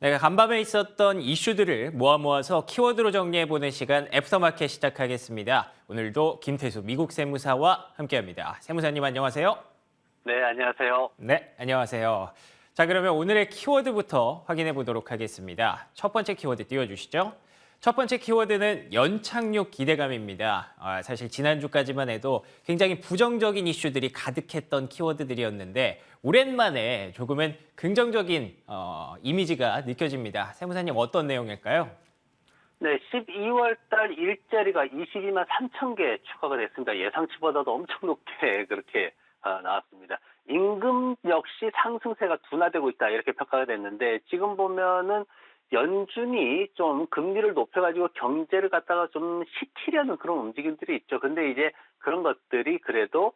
네, 간밤에 있었던 이슈들을 모아서 키워드로 정리해보는 시간 애프터마켓 시작하겠습니다. 오늘도 김태수 미국 세무사와 함께합니다. 세무사님 안녕하세요. 네, 안녕하세요. 네, 안녕하세요. 자, 그러면 오늘의 키워드부터 확인해 보도록 하겠습니다. 첫 번째 키워드 띄워주시죠. 첫 번째 키워드는 연착륙 기대감입니다. 사실 지난주까지만 해도 굉장히 부정적인 이슈들이 가득했던 키워드들이었는데 오랜만에 조금은 긍정적인 이미지가 느껴집니다. 세무사님 어떤 내용일까요? 네, 12월 달 일자리가 22만 3천 개 추가가 됐습니다. 예상치보다도 엄청 높게 그렇게 나왔습니다. 임금 역시 상승세가 둔화되고 있다 이렇게 평가가 됐는데 지금 보면은 연준이 좀 금리를 높여가지고 경제를 갖다가 좀 식히려는 그런 움직임들이 있죠. 근데 이제 그런 것들이 그래도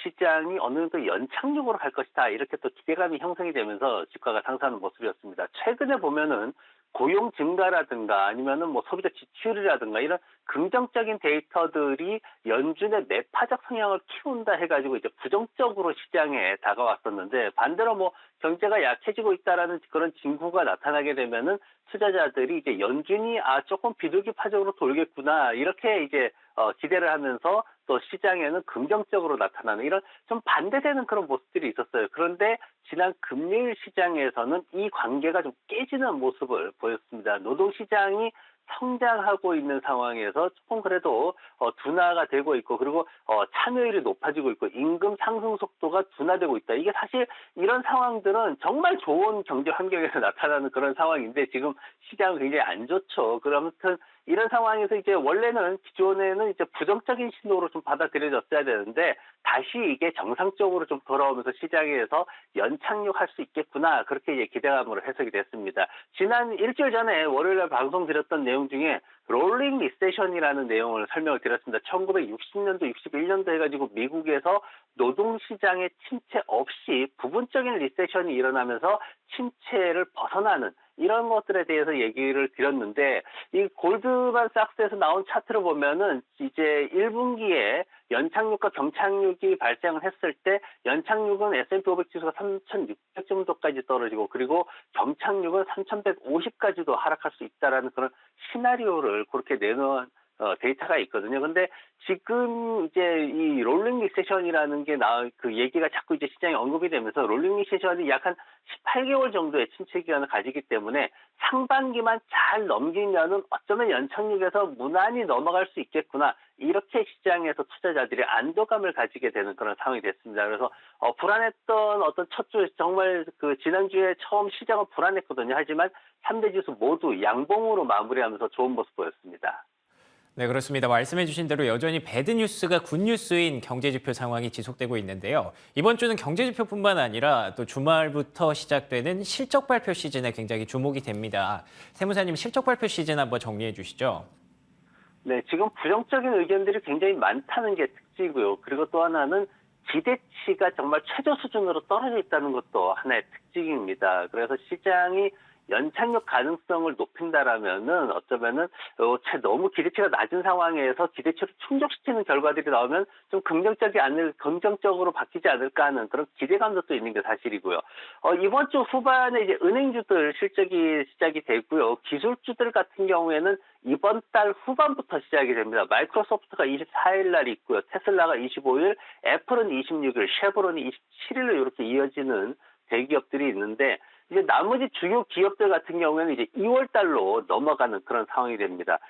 시장이 어느 정도 연착륙으로 갈 것이다 이렇게 또 기대감이 형성이 되면서 주가가 상승하는 모습이었습니다. 최근에 보면은 고용 증가라든가 아니면은 뭐 소비자 지출이라든가 이런 긍정적인 데이터들이 연준의 매파적 성향을 키운다 해가지고 이제 부정적으로 시장에 다가왔었는데 반대로 뭐 경제가 약해지고 있다라는 그런 징후가 나타나게 되면은 투자자들이 이제 연준이 조금 비둘기파적으로 돌겠구나 이렇게 이제 기대를 하면서 또 시장에는 긍정적으로 나타나는 이런 좀 반대되는 그런 모습들이 있었어요. 그런데 지난 금요일 시장에서는 이 관계가 좀 깨지는 모습을 보였습니다. 노동시장이 성장하고 있는 상황에서 조금 그래도 둔화가 되고 있고 그리고 참여율이 높아지고 있고 임금 상승 속도가 둔화되고 있다. 이게 사실 이런 상황들은 정말 좋은 경제 환경에서 나타나는 그런 상황인데 지금 시장은 굉장히 안 좋죠. 그러면 이런 상황에서 이제 원래는 기존에는 이제 부정적인 신호로 좀 받아들여졌어야 되는데 다시 이게 정상적으로 좀 돌아오면서 시장에서 연착륙할 수 있겠구나 그렇게 이제 기대감으로 해석이 됐습니다. 지난 일주일 전에 월요일에 방송 드렸던 내용 중에 롤링 리세션이라는 내용을 설명을 드렸습니다. 1960년도, 61년도 해가지고 미국에서 노동시장의 침체 없이 부분적인 리세션이 일어나면서 침체를 벗어나는 이런 것들에 대해서 얘기를 드렸는데 이 골드만삭스에서 나온 차트를 보면은 이제 1분기에 연착륙과 경착륙이 발생을 했을 때 연착륙은 S&P 500 지수가 3,600 정도까지 떨어지고 그리고 경착륙은 3,150까지도 하락할 수 있다라는 그런 시나리오를 그렇게 내놓은 데이터가 있거든요. 근데 지금 이제 이 롤링 리세션이라는 게 그 얘기가 자꾸 이제 시장에 언급이 되면서 롤링 리세션이 약 한 18개월 정도의 침체 기간을 가지기 때문에 상반기만 잘 넘기면은 어쩌면 연착륙에서 무난히 넘어갈 수 있겠구나. 이렇게 시장에서 투자자들이 안도감을 가지게 되는 그런 상황이 됐습니다. 그래서 불안했던 어떤 첫 주 정말 그 지난주에 처음 시장은 불안했거든요. 하지만 3대 지수 모두 양봉으로 마무리하면서 좋은 모습 보였습니다. 네, 그렇습니다. 말씀해 주신 대로 여전히 배드 뉴스가 굿 뉴스인 경제 지표 상황이 지속되고 있는데요. 이번 주는 경제 지표뿐만 아니라 또 주말부터 시작되는 실적 발표 시즌에 굉장히 주목이 됩니다. 세무사님 실적 발표 시즌 한번 정리해 주시죠. 네, 지금 부정적인 의견들이 굉장히 많다는 게 특징이고요. 그리고 또 하나는 기대치가 정말 최저 수준으로 떨어져 있다는 것도 하나의 특징입니다. 그래서 시장이 연착륙 가능성을 높인다라면은 어쩌면은 너무 기대치가 낮은 상황에서 기대치를 충족시키는 결과들이 나오면 좀 긍정적으로 바뀌지 않을까 하는 그런 기대감도 또 있는 게 사실이고요. 이번 주 후반에 이제 은행주들 실적이 시작이 되고요. 기술주들 같은 경우에는 이번 달 후반부터 시작이 됩니다. 마이크로소프트가 24일 날 있고요. 테슬라가 25일, 애플은 26일, 쉐보론이 27일로 이렇게 이어지는 대기업들이 있는데 이제 나머지 주요 기업들 같은 경우에는 이제 2월 달로 넘어가는 그런 상황이 됩니다.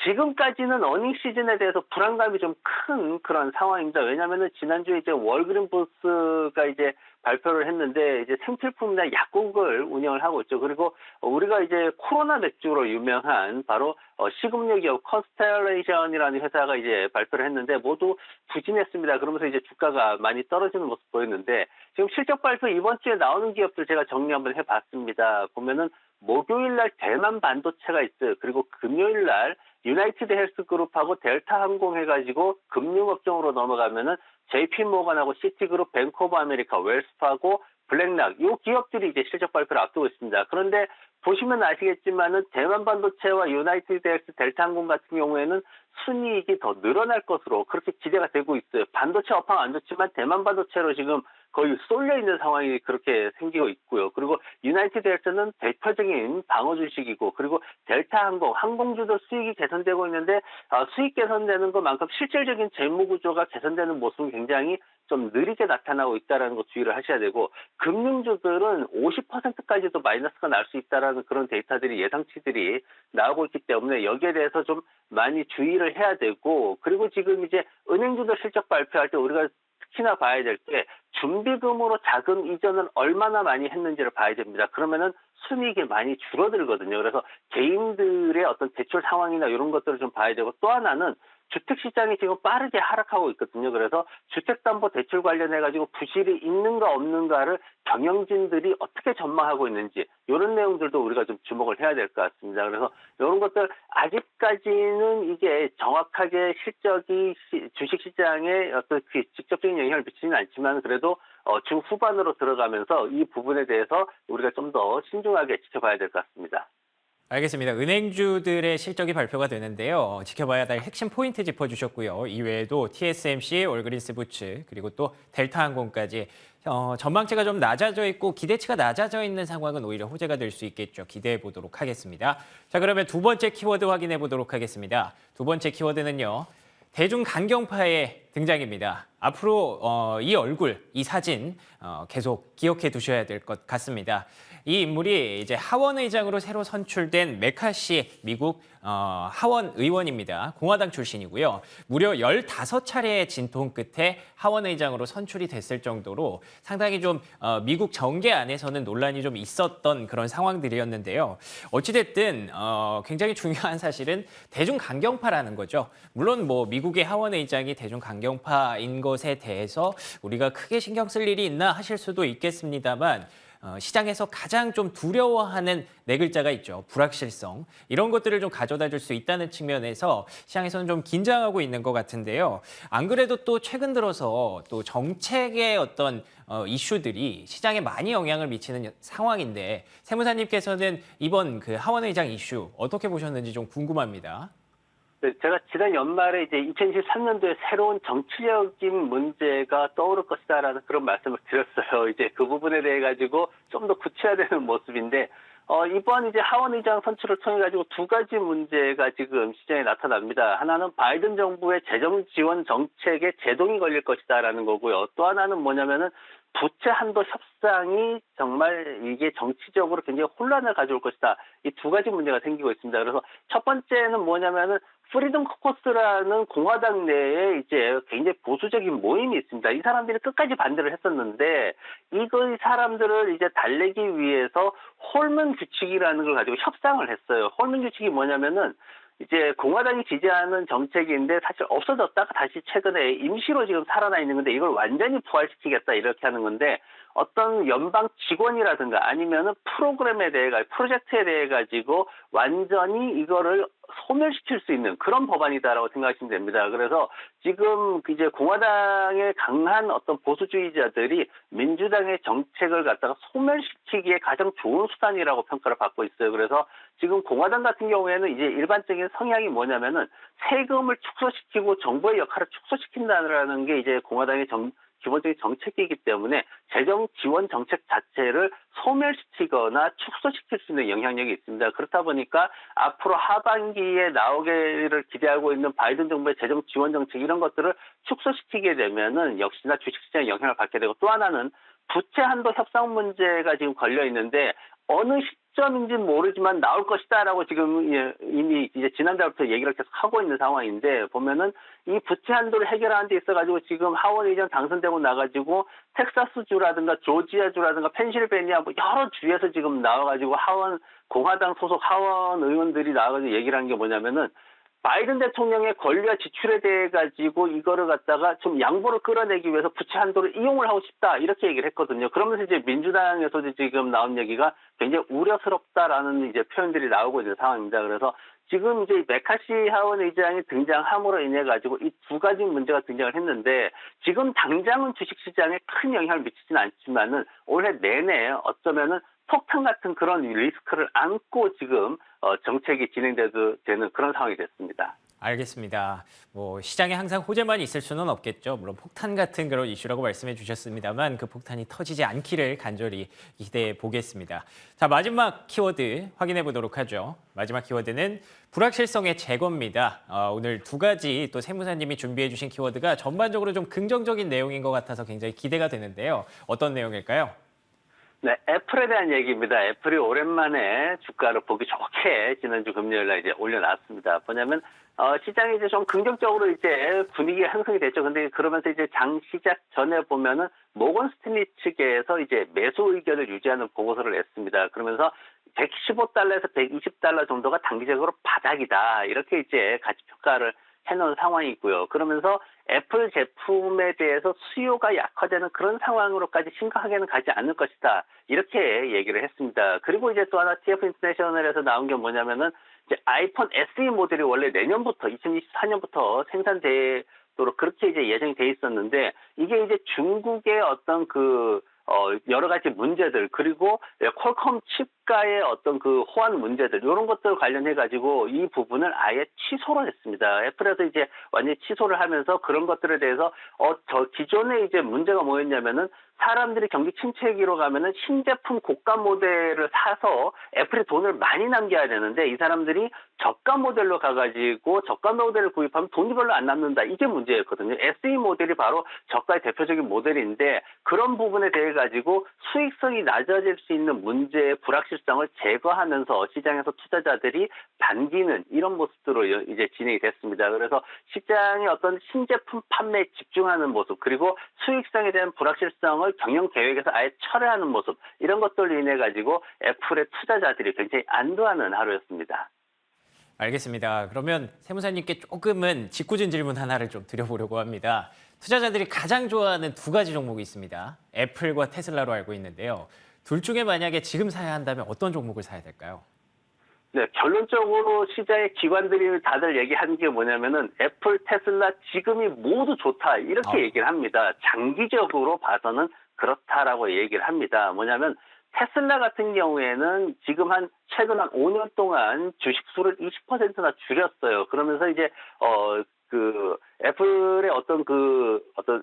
지금까지는 어닝 시즌에 대해서 불안감이 좀 큰 그런 상황입니다. 왜냐하면은 지난주에 이제 월그린 부스가 이제 발표를 했는데 이제 생필품이나 약국을 운영을 하고 있죠. 그리고 우리가 이제 코로나 맥주로 유명한 바로 식음료 기업 컨스텔레이션이라는 회사가 이제 발표를 했는데 모두 부진했습니다. 그러면서 이제 주가가 많이 떨어지는 모습 보였는데 지금 실적 발표 이번 주에 나오는 기업들 제가 정리 한번 해봤습니다. 보면은 목요일 날 대만 반도체가 있어요. 그리고 금요일 날 유나이티드 헬스그룹하고 델타 항공 해가지고 금융업종으로 넘어가면은 JP 모건하고 시티그룹, 뱅크 오브 아메리카, 웰스파고, 블랙락 이 기업들이 이제 실적 발표를 앞두고 있습니다. 그런데 보시면 아시겠지만은 대만 반도체와 유나이티드 헬스, 델타 항공 같은 경우에는 순이익이 더 늘어날 것으로 그렇게 기대가 되고 있어요. 반도체 업황 안 좋지만 대만 반도체로 지금 거의 쏠려 있는 상황이 그렇게 생기고 있고요. 그리고 유나이티드 헬스는 대표적인 방어 주식이고, 그리고 델타 항공주도 수익이 개선되고 있는데 수익 개선되는 것만큼 실질적인 재무 구조가 개선되는 모습은 굉장히 좀 느리게 나타나고 있다는 거 주의를 하셔야 되고, 금융주들은 50%까지도 마이너스가 날 수 있다는 그런 데이터들이 예상치들이 나오고 있기 때문에 여기에 대해서 좀 많이 주의를 해야 되고, 그리고 지금 이제 은행주들 실적 발표할 때 우리가 특히나 봐야 될 게 준비금으로 자금 이전을 얼마나 많이 했는지를 봐야 됩니다. 그러면은 순이익이 많이 줄어들거든요. 그래서 개인들의 어떤 대출 상황이나 이런 것들을 좀 봐야 되고, 또 하나는 주택시장이 지금 빠르게 하락하고 있거든요. 그래서 주택담보대출 관련해가지고 부실이 있는가 없는가를 경영진들이 어떻게 전망하고 있는지, 이런 내용들도 우리가 좀 주목을 해야 될 것 같습니다. 그래서 이런 것들 아직까지는 이게 정확하게 실적이 주식시장에 어떤 그 직접적인 영향을 미치지는 않지만, 그래도 중후반으로 들어가면서 이 부분에 대해서 우리가 좀 더 신중하게 지켜봐야 될 것 같습니다. 알겠습니다. 은행주들의 실적이 발표가 되는데요. 지켜봐야 될 핵심 포인트 짚어주셨고요. 이외에도 TSMC, 올그린스부츠, 그리고 또 델타항공까지 전망치가 좀 낮아져 있고 기대치가 낮아져 있는 상황은 오히려 호재가 될 수 있겠죠. 기대해 보도록 하겠습니다. 자, 그러면 두 번째 키워드 확인해 보도록 하겠습니다. 두 번째 키워드는요. 대중강경파의 등장입니다. 앞으로 이 얼굴, 이 사진 계속 기억해 두셔야 될 것 같습니다. 이 인물이 이제 하원 의장으로 새로 선출된 메카시 미국 하원 의원입니다. 공화당 출신이고요. 무려 15차례의 진통 끝에 하원 의장으로 선출이 됐을 정도로 상당히 좀 미국 정계 안에서는 논란이 좀 있었던 그런 상황들이었는데요. 어찌됐든 굉장히 중요한 사실은 대중강경파라는 거죠. 물론 뭐 미국의 하원 의장이 대중강경파인 것에 대해서 우리가 크게 신경 쓸 일이 있나 하실 수도 있겠습니다만, 시장에서 가장 좀 두려워하는 네 글자가 있죠. 불확실성. 이런 것들을 좀 가져다 줄 수 있다는 측면에서 시장에서는 좀 긴장하고 있는 것 같은데요. 안 그래도 또 최근 들어서 또 정책의 어떤 이슈들이 시장에 많이 영향을 미치는 상황인데, 세무사님께서는 이번 그 하원 의장 이슈 어떻게 보셨는지 좀 궁금합니다. 네, 제가 지난 연말에 이제 2023년도에 새로운 정치적인 문제가 떠오를 것이다라는 그런 말씀을 드렸어요. 이제 그 부분에 대해 가지고 좀 더 구체화되는 모습인데, 이번 이제 하원 의장 선출을 통해 가지고 두 가지 문제가 지금 시장에 나타납니다. 하나는 바이든 정부의 재정 지원 정책에 제동이 걸릴 것이다라는 거고요. 또 하나는 뭐냐면은 부채 한도 협상이 정말 이게 정치적으로 굉장히 혼란을 가져올 것이다. 이 두 가지 문제가 생기고 있습니다. 그래서 첫 번째는 뭐냐면은 프리덤 코커스라는 공화당 내에 이제 굉장히 보수적인 모임이 있습니다. 이 사람들이 끝까지 반대를 했었는데, 이 사람들을 이제 달래기 위해서 홀문 규칙이라는 걸 가지고 협상을 했어요. 홀문 규칙이 뭐냐면은 이제 공화당이 지지하는 정책인데 사실 없어졌다가 다시 최근에 임시로 지금 살아나 있는 건데, 이걸 완전히 부활시키겠다 이렇게 하는 건데, 어떤 연방 직원이라든가 아니면은 프로젝트에 대해 가지고 완전히 이거를 소멸시킬 수 있는 그런 법안이다라고 생각하시면 됩니다. 그래서 지금 이제 공화당의 강한 어떤 보수주의자들이 민주당의 정책을 갖다가 소멸시키기에 가장 좋은 수단이라고 평가를 받고 있어요. 그래서 지금 공화당 같은 경우에는 이제 일반적인 성향이 뭐냐면은 세금을 축소시키고 정부의 역할을 축소시킨다는 게 이제 공화당의 기본적인 정책이기 때문에 재정 지원 정책 자체를 소멸시키거나 축소시킬 수 있는 영향력이 있습니다. 그렇다 보니까 앞으로 하반기에 나오기를 기대하고 있는 바이든 정부의 재정 지원 정책, 이런 것들을 축소시키게 되면은 역시나 주식시장에 영향을 받게 되고, 또 하나는 부채 한도 협상 문제가 지금 걸려 있는데, 어느 시점인지는 모르지만 나올 것이다라고 지금 이미 이제 지난달부터 얘기를 계속 하고 있는 상황인데, 보면은 이 부채 한도를 해결하는 데 있어가지고 지금 하원 의장 당선되고 나가지고 텍사스주라든가 조지아주라든가 펜실베니아 뭐 여러 주에서 지금 나와가지고 공화당 소속 하원 의원들이 나와가지고 얘기를 한 게 뭐냐면은, 바이든 대통령의 권리와 지출에 대해 가지고 이거를 갖다가 좀 양보를 끌어내기 위해서 부채 한도를 이용을 하고 싶다, 이렇게 얘기를 했거든요. 그러면서 이제 민주당에서도 지금 나온 얘기가 굉장히 우려스럽다라는 이제 표현들이 나오고 있는 상황입니다. 그래서 지금 이제 메카시 하원 의장이 등장함으로 인해 가지고 이 두 가지 문제가 등장을 했는데, 지금 당장은 주식시장에 큰 영향을 미치지는 않지만은 올해 내내 어쩌면은 폭탄 같은 그런 리스크를 안고 지금 정책이 진행되는 그런 상황이 됐습니다. 알겠습니다. 뭐 시장에 항상 호재만 있을 수는 없겠죠. 물론 폭탄 같은 그런 이슈라고 말씀해 주셨습니다만 그 폭탄이 터지지 않기를 간절히 기대해 보겠습니다. 자, 마지막 키워드 확인해 보도록 하죠. 마지막 키워드는 불확실성의 제거입니다. 오늘 두 가지 또 세무사님이 준비해 주신 키워드가 전반적으로 좀 긍정적인 내용인 것 같아서 굉장히 기대가 되는데요. 어떤 내용일까요? 네, 애플에 대한 얘기입니다. 애플이 오랜만에 주가를 보기 좋게 지난주 금요일 날 이제 올려놨습니다. 뭐냐면, 시장이 이제 좀 긍정적으로 이제 분위기가 형성이 됐죠. 근데 그러면서 이제 장 시작 전에 보면은 모건 스탠리 측에서 이제 매수 의견을 유지하는 보고서를 냈습니다. 그러면서 115달러에서 120달러 정도가 단기적으로 바닥이다. 이렇게 이제 가치 평가를 해놓은 상황이고요. 그러면서 애플 제품에 대해서 수요가 약화되는 그런 상황으로까지 심각하게는 가지 않을 것이다. 이렇게 얘기를 했습니다. 그리고 이제 또 하나 TF 인터내셔널에서 나온 게 뭐냐면은 이제 아이폰 SE 모델이 원래 내년부터 2024년부터 생산되도록 그렇게 이제 예정이 돼 있었는데 이게 이제 중국의 어떤 여러 가지 문제들, 그리고 퀄컴 칩과의 어떤 호환 문제들, 이런 것들 관련해가지고 이 부분을 아예 취소를 했습니다. 애플에서 이제 완전히 취소를 하면서 그런 것들에 대해서, 기존에 이제 문제가 뭐였냐면은 사람들이 경기 침체기로 가면은 신제품 고가 모델을 사서 애플이 돈을 많이 남겨야 되는데 이 사람들이 저가 모델로 가가지고 저가 모델을 구입하면 돈이 별로 안 남는다. 이게 문제였거든요. SE 모델이 바로 저가의 대표적인 모델인데 그런 부분에 대해 가지고 수익성이 낮아질 수 있는 문제의 불확실성을 제거하면서 시장에서 투자자들이 반기는 이런 모습으로 이제 진행이 됐습니다. 그래서 시장의 어떤 신제품 판매에 집중하는 모습, 그리고 수익성에 대한 불확실성을 경영 계획에서 아예 철회하는 모습, 이런 것들로 인해 가지고 애플의 투자자들이 굉장히 안도하는 하루였습니다. 알겠습니다. 그러면 세무사님께 조금은 짓궂은 질문 하나를 좀 드려보려고 합니다. 투자자들이 가장 좋아하는 두 가지 종목이 있습니다. 애플과 테슬라로 알고 있는데요. 둘 중에 만약에 지금 사야 한다면 어떤 종목을 사야 될까요? 네, 결론적으로 시장의 기관들이 다들 얘기하는 게 뭐냐면은 애플, 테슬라 지금이 모두 좋다 이렇게 얘기를 합니다. 장기적으로 봐서는 그렇다라고 얘기를 합니다. 뭐냐면 테슬라 같은 경우에는 지금 최근 한 5년 동안 주식 수를 20%나 줄였어요. 그러면서 이제 애플의 어떤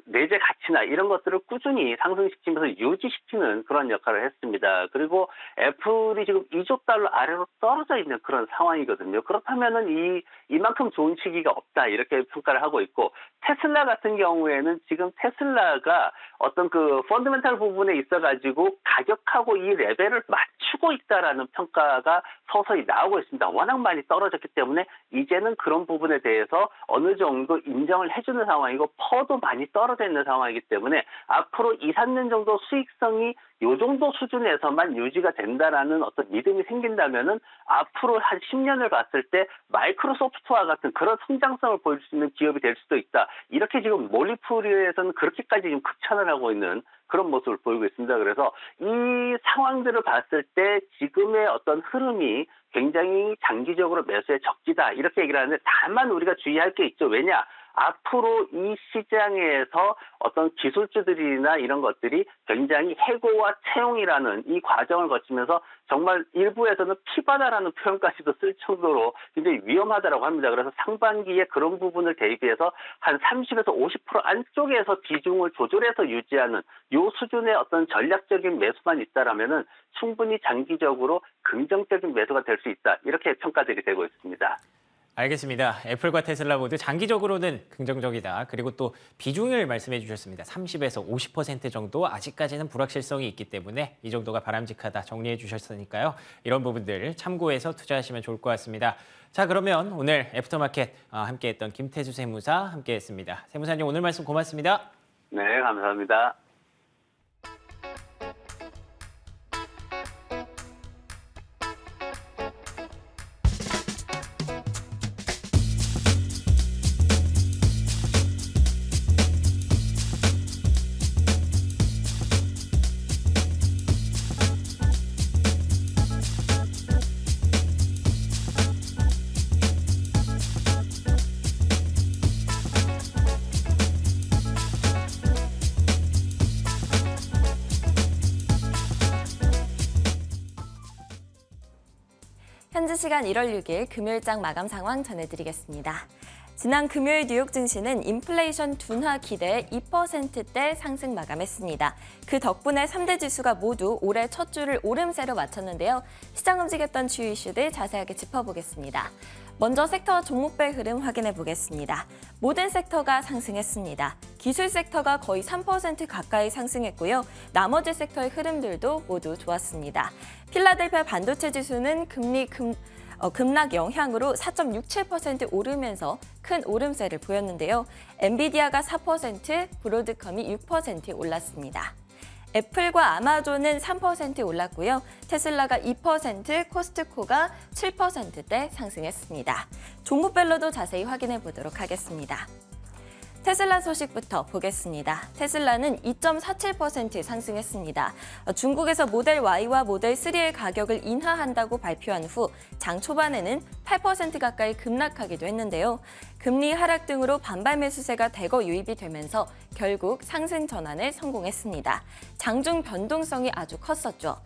내재 가치나 이런 것들을 꾸준히 상승시키면서 유지시키는 그런 역할을 했습니다. 그리고 애플이 지금 2조 달러 아래로 떨어져 있는 그런 상황이거든요. 그렇다면은 이만큼 좋은 시기가 없다 이렇게 평가를 하고 있고, 테슬라 같은 경우에는 지금 테슬라가 어떤 펀더멘탈 부분에 있어가지고 가격하고 이 레벨을 맞추고 있다라는 평가가 서서히 나오고 있습니다. 워낙 많이 떨어졌기 때문에 이제는 그런 부분에 대해서 어느 정도 인정을 해주는 상황이고 퍼도 많이 떨어져 있는 상황이기 때문에 앞으로 2, 3년 정도 수익성이 이 정도 수준에서만 유지가 된다라는 어떤 믿음이 생긴다면은 앞으로 한 10년을 봤을 때 마이크로소프트와 같은 그런 성장성을 보일 수 있는 기업이 될 수도 있다. 이렇게 지금 몰리포리에서는 그렇게까지 지금 극찬을 하고 있는 그런 모습을 보이고 있습니다. 그래서 이 상황들을 봤을 때 지금의 어떤 흐름이 굉장히 장기적으로 매수의 적지다 이렇게 얘기를 하는데, 다만 우리가 주의할 게 있죠. 왜냐? 앞으로 이 시장에서 어떤 기술주들이나 이런 것들이 굉장히 해고와 채용이라는 이 과정을 거치면서 정말 일부에서는 피바다라는 표현까지도 쓸 정도로 굉장히 위험하다라고 합니다. 그래서 상반기에 그런 부분을 대비해서 한 30에서 50% 안쪽에서 비중을 조절해서 유지하는 요 수준의 어떤 전략적인 매수만 있다라면은 충분히 장기적으로 긍정적인 매수가 될 수 있다. 이렇게 평가들이 되고 있습니다. 알겠습니다. 애플과 테슬라 모두 장기적으로는 긍정적이다. 그리고 또 비중을 말씀해 주셨습니다. 30에서 50% 정도 아직까지는 불확실성이 있기 때문에 이 정도가 바람직하다 정리해 주셨으니까요. 이런 부분들 참고해서 투자하시면 좋을 것 같습니다. 자, 그러면 오늘 애프터마켓 함께했던 김태수 세무사 함께했습니다. 세무사님 오늘 말씀 고맙습니다. 네, 감사합니다. 현지 시간 1월 6일 금요일장 마감 상황 전해드리겠습니다. 지난 금요일 뉴욕 증시는 인플레이션 둔화 기대에 2%대 상승 마감했습니다. 그 덕분에 3대 지수가 모두 올해 첫 주를 오름세로 마쳤는데요. 시장 움직였던 주요 이슈들 자세하게 짚어보겠습니다. 먼저 섹터 종목별 흐름 확인해 보겠습니다. 모든 섹터가 상승했습니다. 기술 섹터가 거의 3% 가까이 상승했고요. 나머지 섹터의 흐름들도 모두 좋았습니다. 필라델피아 반도체 지수는 급락 영향으로 4.67% 오르면서 큰 오름세를 보였는데요. 엔비디아가 4%, 브로드컴이 6% 올랐습니다. 애플과 아마존은 3% 올랐고요. 테슬라가 2%, 코스트코가 7%대 상승했습니다. 종목별로도 자세히 확인해 보도록 하겠습니다. 테슬라 소식부터 보겠습니다. 테슬라는 2.47% 상승했습니다. 중국에서 모델 Y와 모델 3의 가격을 인하한다고 발표한 후 장 초반에는 8% 가까이 급락하기도 했는데요. 금리 하락 등으로 반발 매수세가 대거 유입이 되면서 결국 상승 전환에 성공했습니다. 장중 변동성이 아주 컸었죠.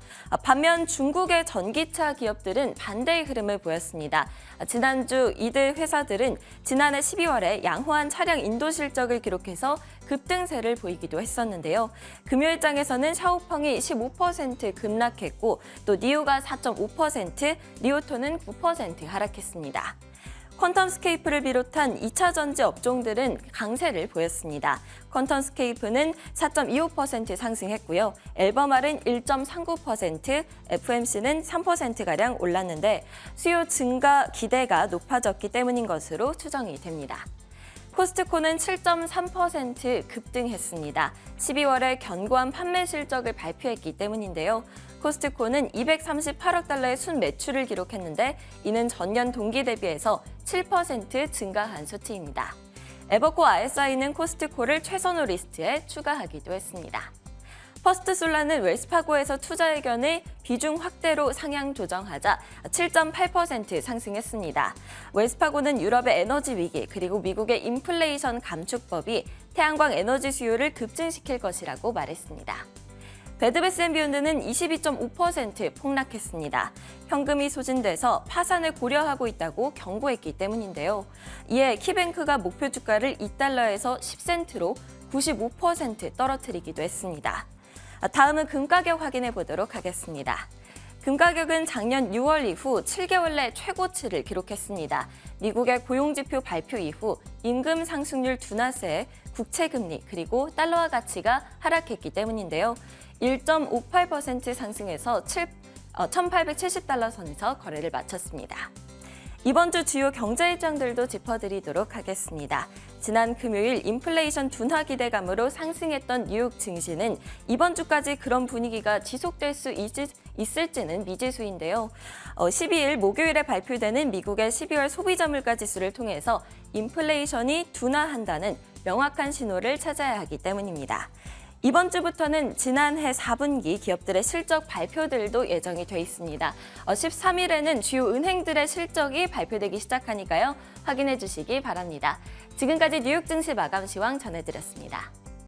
반면 중국의 전기차 기업들은 반대의 흐름을 보였습니다. 지난주 이들 회사들은 지난해 12월에 양호한 차량 인도 실적을 기록해서 급등세를 보이기도 했었는데요. 금요일장에서는 샤오펑이 15% 급락했고 또 니오가 4.5%, 리오토는 9% 하락했습니다. 퀀텀스케이프를 비롯한 2차 전지 업종들은 강세를 보였습니다. 퀀텀스케이프는 4.25% 상승했고요. 앨범알은 1.39%, FMC는 3%가량 올랐는데 수요 증가 기대가 높아졌기 때문인 것으로 추정이 됩니다. 코스트코는 7.3% 급등했습니다. 12월에 견고한 판매 실적을 발표했기 때문인데요. 코스트코는 238억 달러의 순매출을 기록했는데 이는 전년 동기 대비해서 7% 증가한 수치입니다. 에버코어 RSI는 코스트코를 최선호 리스트에 추가하기도 했습니다. 퍼스트솔라는 웰스파고에서 투자 의견을 비중 확대로 상향 조정하자 7.8% 상승했습니다. 웰스파고는 유럽의 에너지 위기 그리고 미국의 인플레이션 감축법이 태양광 에너지 수요를 급증시킬 것이라고 말했습니다. 베드베스앤비욘드는 22.5% 폭락했습니다. 현금이 소진돼서 파산을 고려하고 있다고 경고했기 때문인데요. 이에 키뱅크가 목표 주가를 2달러에서 10센트로 95% 떨어뜨리기도 했습니다. 다음은 금 가격 확인해 보도록 하겠습니다. 금 가격은 작년 6월 이후 7개월 내 최고치를 기록했습니다. 미국의 고용지표 발표 이후 임금 상승률 둔화세에 국채금리 그리고 달러화 가치가 하락했기 때문인데요. 1.58% 상승해서 1,870달러 선에서 거래를 마쳤습니다. 이번 주 주요 경제 일정들도 짚어드리도록 하겠습니다. 지난 금요일 인플레이션 둔화 기대감으로 상승했던 뉴욕 증시는 이번 주까지 그런 분위기가 지속될 수 있을지는 미지수인데요. 12일 목요일에 발표되는 미국의 12월 소비자 물가 지수를 통해서 인플레이션이 둔화한다는 명확한 신호를 찾아야 하기 때문입니다. 이번 주부터는 지난해 4분기 기업들의 실적 발표들도 예정이 돼 있습니다. 13일에는 주요 은행들의 실적이 발표되기 시작하니까요. 확인해 주시기 바랍니다. 지금까지 뉴욕 증시 마감 시황 전해드렸습니다.